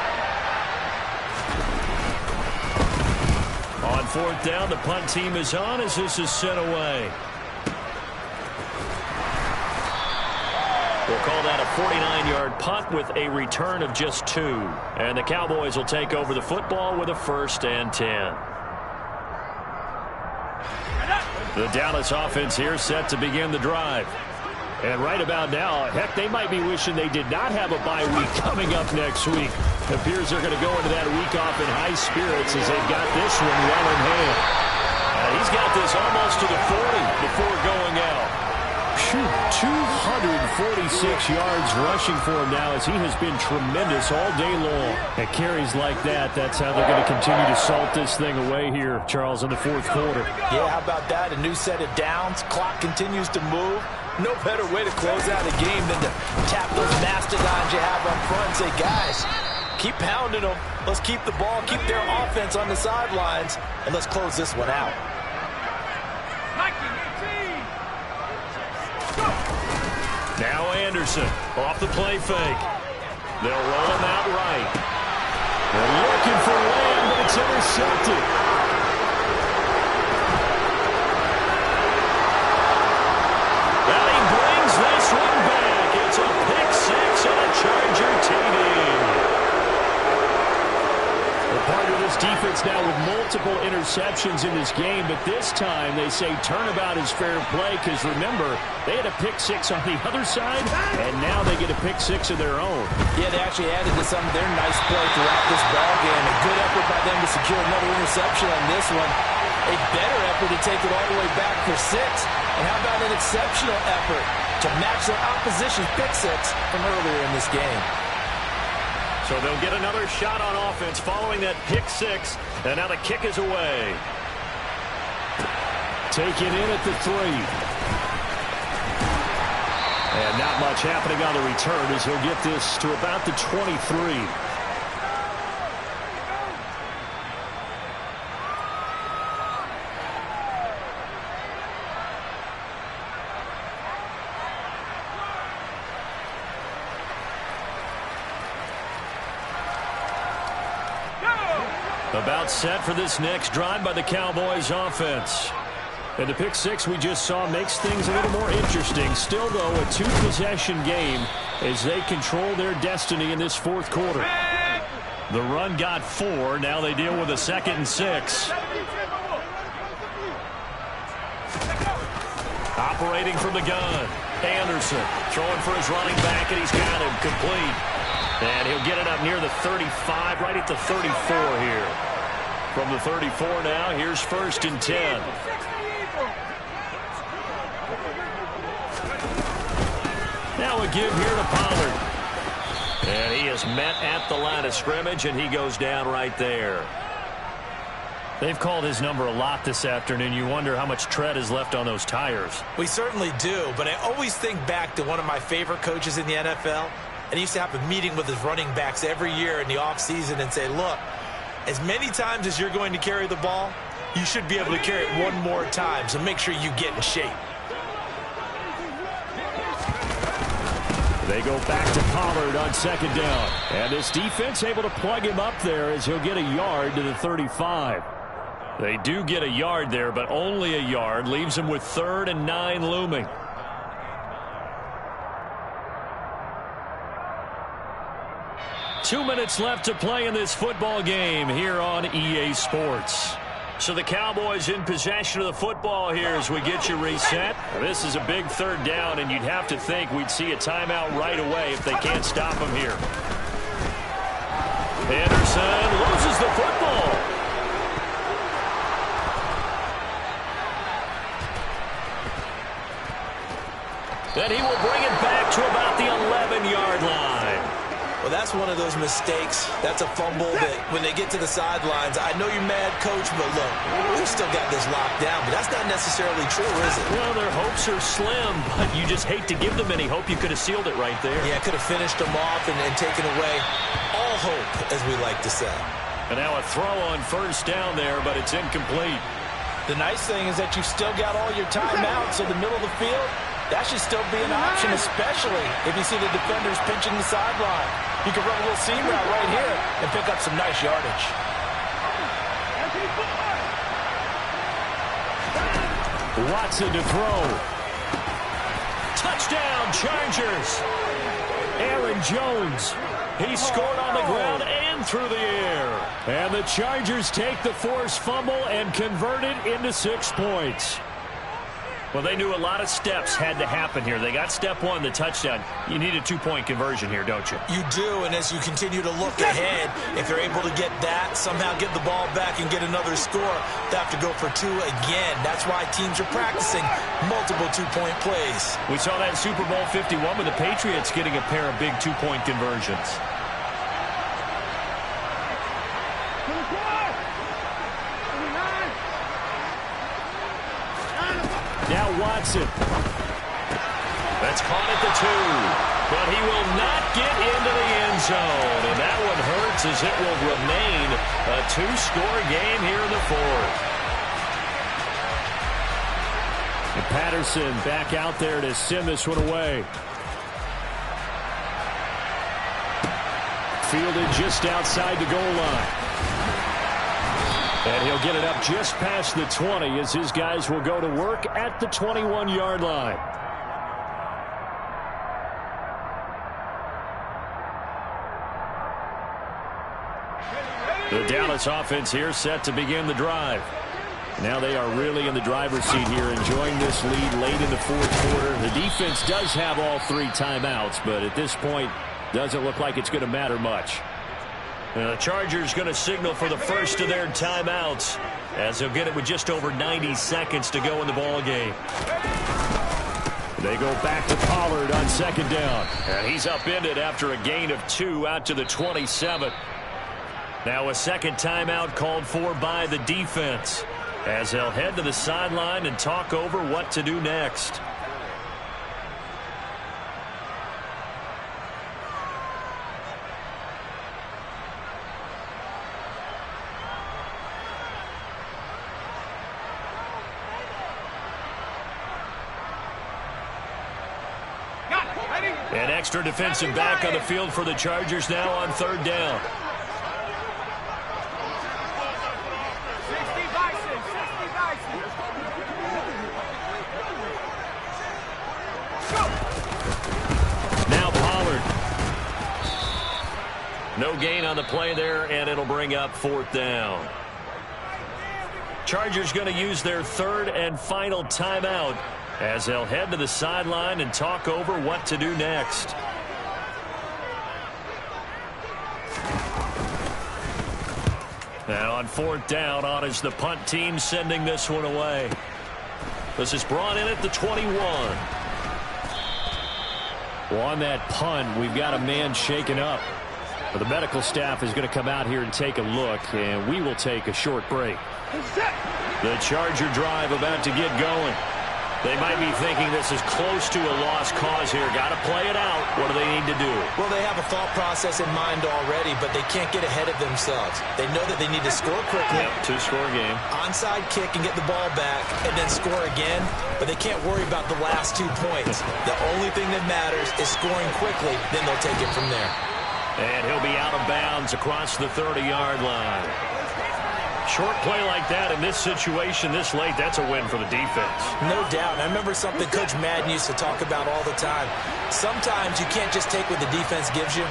On fourth down, the punt team is on as this is sent away. We'll call that a 49-yard punt with a return of just 2. And the Cowboys will take over the football with a 1st and 10. The Dallas offense here set to begin the drive. And right about now, heck, they might be wishing they did not have a bye week coming up next week. It appears they're going to go into that week off in high spirits as they've got this one well in hand. He's got this almost to the 40 before going out. 246 yards rushing for him now as he has been tremendous all day long. At carries like that, that's how they're going to continue to salt this thing away here, Charles, in the fourth quarter. Yeah, how about that? A new set of downs. Clock continues to move. No better way to close out a game than to tap those mastodons you have up front and say, guys, keep pounding them. Let's keep the ball, keep their offense on the sidelines, and let's close this one out. Now Anderson off the play fake. They'll roll him out right. They're looking for Lamb, but it's intercepted. Well, he brings this one back. It's a pick six and a Charger TD. Part of this defense now with multiple interceptions in this game, but this time they say turnabout is fair play because, remember, they had a pick six on the other side, and now they get a pick six of their own. Yeah, they actually added to some of their nice play throughout this ball game. A good effort by them to secure another interception on this one. A better effort to take it all the way back for 6. And how about an exceptional effort to match their opposition's pick six from earlier in this game. So they'll get another shot on offense following that pick six, and now the kick is away. Taken in at the 3. And not much happening on the return as he'll get this to about the 23. About set for this next drive by the Cowboys offense. And the pick six we just saw makes things a little more interesting. Still, though, a 2-possession game as they control their destiny in this fourth quarter. The run got 4. Now they deal with a 2nd and 6. Operating from the gun. Anderson throwing for his running back, and he's got him complete. And he'll get it up near the 35, right at the 34 here. From the 34 now, here's 1st and 10. Now a give here to Pollard. And he is met at the line of scrimmage, and he goes down right there. They've called his number a lot this afternoon. You wonder how much tread is left on those tires. We certainly do, but I always think back to one of my favorite coaches in the NFL. And he used to have a meeting with his running backs every year in the offseason and say, look, as many times as you're going to carry the ball, you should be able to carry it one more time, so make sure you get in shape. They go back to Pollard on 2nd down. And this defense able to plug him up there as he'll get a yard to the 35. They do get a yard there, but only a yard. Leaves them with 3rd and 9 looming. Two minutes left to play in this football game here on EA Sports. So the Cowboys in possession of the football here as we get you reset. Now, this is a big third down, and you'd have to think we'd see a timeout right away if they can't stop him here. Anderson loses the football. Then he will bring it back to about the 11-yard line. Well, that's one of those mistakes. That's a fumble that when they get to the sidelines, I know you're mad, Coach, but look, we've still got this locked down. But that's not necessarily true, is it? Well, their hopes are slim, but you just hate to give them any hope. You could have sealed it right there. Yeah, could have finished them off and taken away all hope, as we like to say. And now a throw on first down there, but it's incomplete. The nice thing is that you've still got all your timeouts, so the middle of the field, that should still be an option, especially if you see the defenders pinching the sideline. You can run a little seam route right here and pick up some nice yardage. Watson to throw. Touchdown, Chargers. Aaron Jones. He scored on the ground and through the air. And the Chargers take the forced fumble and convert it into 6 points. Well, they knew a lot of steps had to happen here. They got step one, the touchdown. You need a 2-point conversion here, don't you? You do, and as you continue to look ahead, if they're able to get that, somehow get the ball back and get another score, they have to go for 2 again. That's why teams are practicing multiple 2-point plays. We saw that in Super Bowl 51 with the Patriots getting a pair of big 2-point conversions. Now Watson. That's caught at the 2. But he will not get into the end zone. And that one hurts as it will remain a 2-score game here in the 4th. And Patterson back out there to send this one away. Fielded just outside the goal line. And he'll get it up just past the 20 as his guys will go to work at the 21-yard line. The Dallas offense here set to begin the drive. Now they are really in the driver's seat here, enjoying this lead late in the 4th quarter. The defense does have all 3 timeouts, but at this point, doesn't look like it's going to matter much. The Chargers going to signal for the first of their timeouts as they'll get it with just over 90 seconds to go in the ball game. They go back to Pollard on 2nd down. And he's upended after a gain of 2 out to the 27. Now a second timeout called for by the defense as they'll head to the sideline and talk over what to do next. An extra defensive back on the field for the Chargers now on 3rd down. 60 Bison, 60 Bison. Now Pollard. No gain on the play there, and it'll bring up 4th down. Chargers going to use their 3rd and final timeout as they'll head to the sideline and talk over what to do next. Now on 4th down, on is the punt team sending this one away. This is brought in at the 21. Well, on that punt, we've got a man shaken up. But the medical staff is going to come out here and take a look, and we will take a short break. The Charger drive about to get going. They might be thinking this is close to a lost cause here. Got to play it out. What do they need to do? Well, they have a thought process in mind already, but they can't get ahead of themselves. They know that they need to score quickly. Yep, 2-score game. Onside kick and get the ball back and then score again, but they can't worry about the last 2 points. The only thing that matters is scoring quickly, then they'll take it from there. And he'll be out of bounds across the 30-yard line. Short play like that in this situation this late, that's a win for the defense. No doubt. I remember something Coach Madden used to talk about all the time. Sometimes you can't just take what the defense gives you.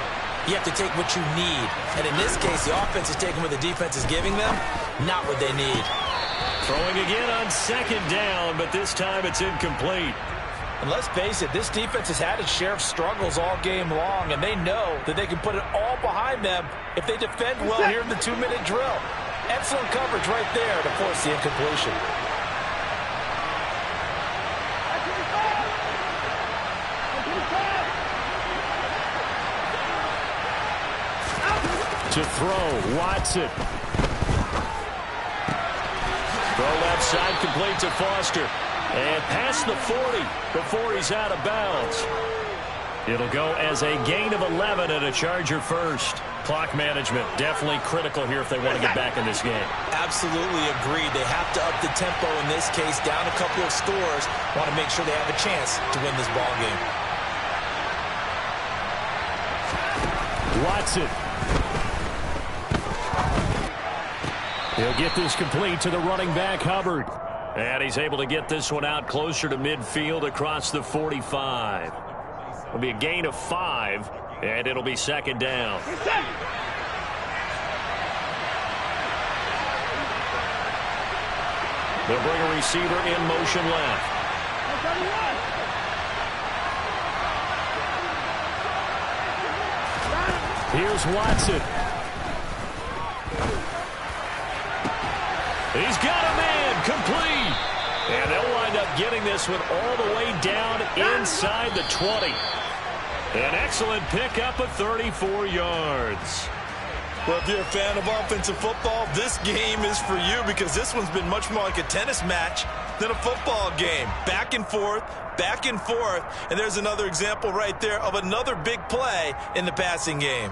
You have to take what you need. And in this case, the offense is taking what the defense is giving them, not what they need. Throwing again on second down, but this time it's incomplete. And let's face it, this defense has had its share of struggles all game long, and they know that they can put it all behind them if they defend well here in the 2-minute drill. Excellent coverage right there to force the incompletion. To throw, Watson. Throw left side, complete to Foster. And past the 40 before he's out of bounds. It'll go as a gain of 11 and a Charger first. Clock management definitely critical here if they want to get back in this game. Absolutely agreed. They have to up the tempo in this case, down a couple of scores. Want to make sure they have a chance to win this ball game. Watson. He'll get this complete to the running back, Hubbard. And he's able to get this one out closer to midfield across the 45. It'll be a gain of 5, and it'll be second down. They'll bring a receiver in motion left. Here's Watson. He's got a man, complete. And they'll wind up getting this one all the way down inside the 20. An excellent pickup of 34 yards. Well, if you're a fan of offensive football, this game is for you because this one's been much more like a tennis match than a football game. Back and forth, and there's another example right there of another big play in the passing game.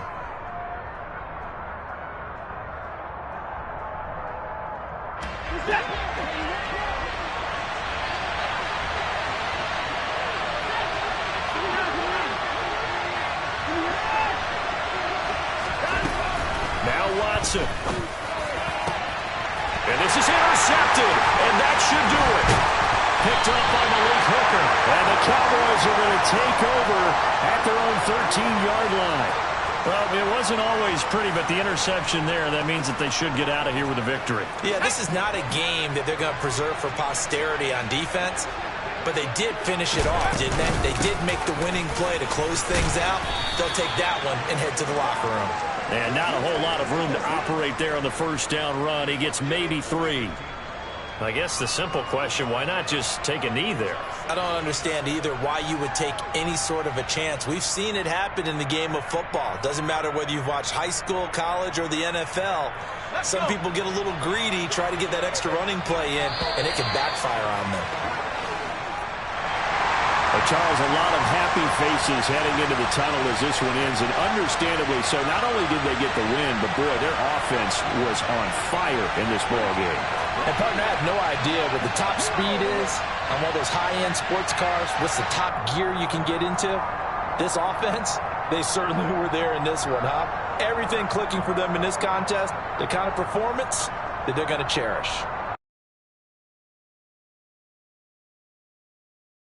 Now Watson. And this is intercepted, and that should do it. Picked up by Malik Hooker. And the Cowboys are going to take over at their own 13-yard line. Well, it wasn't always pretty, but the interception there, that means that they should get out of here with a victory. Yeah, this is not a game that they're going to preserve for posterity on defense, but they did finish it off, didn't they? They did make the winning play to close things out. They'll take that one and head to the locker room. And not a whole lot of room to operate there on the first down run. He gets maybe 3. I guess the simple question, why not just take a knee there? I don't understand either why you would take any sort of a chance. We've seen it happen in the game of football. Doesn't matter whether you've watched high school, college, or the NFL. Some people get a little greedy, try to get that extra running play in, and it can backfire on them. Well, Charles, a lot of happy faces heading into the tunnel as this one ends, and understandably so. Not only did they get the win, but boy, their offense was on fire in this ball game. And partner, I have no idea what the top speed is on one of those high-end sports cars. What's the top gear you can get into? This offense, they certainly were there in this one, huh? Everything clicking for them in this contest, the kind of performance that they're going to cherish.